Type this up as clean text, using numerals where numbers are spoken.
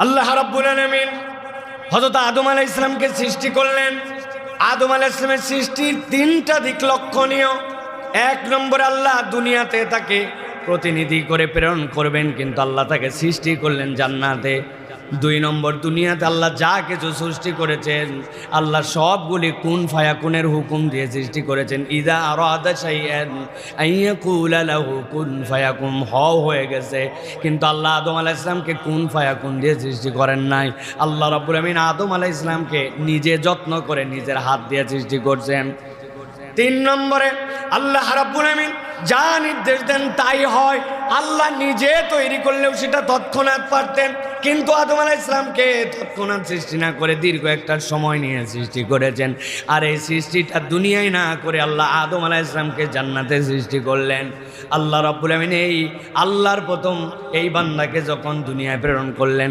আল্লাহ রাব্বুল আলামিন হযরত আদম আলাইহিস সালামকে সৃষ্টি করলেন। আদম আলাইহিস সালামের সৃষ্টির তিনটা দিক লক্ষণীয়। এক নম্বরে আল্লাহ দুনিয়াতে তাকে প্রতিনিধি করে প্রেরণ করবেন, কিন্তু আল্লাহ তাকে সৃষ্টি করলেন জান্নাতে। দুই নম্বর, দুনিয়াতে আল্লাহ যা কিছু সৃষ্টি করেছেন আল্লাহ সবগুলি কুন ফায়াকুনের হুকুম দিয়ে সৃষ্টি করেছেন। ইযা আরাদা শাইআন আইয়াকুলা লাহু কুন ফায়াকুন, হয়ে গেছে। কিন্তু আল্লাহ আদম আলাইহিস সালামকে কুন ফায়াকুন দিয়ে সৃষ্টি করেন নাই। আল্লাহ রাব্বুল আমিন আদম আলাইহিস সালামকে নিজে যত্ন করে নিজের হাত দিয়ে সৃষ্টি করছেন। তিন নম্বরে আল্লাহ রাব্বুল আমিন যা নির্দেশ দেন তাই হয়। আল্লাহ নিজে তৈরি করলেও সেটা তৎক্ষণাৎ পারতেন, কিন্তু আদম আলাইহিস সালামকে তৎক্ষণাৎ সৃষ্টি না করে দীর্ঘ একটা সময় নিয়ে সৃষ্টি করেছেন। আর এই সৃষ্টিটা দুনিয়ায় না করে আল্লাহ আদম আলাইহিস সালামকে জান্নাতে সৃষ্টি করলেন। আল্লাহ রাব্বুল আমিন এই আল্লাহর প্রথম এই বান্দাকে যখন দুনিয়ায় প্রেরণ করলেন,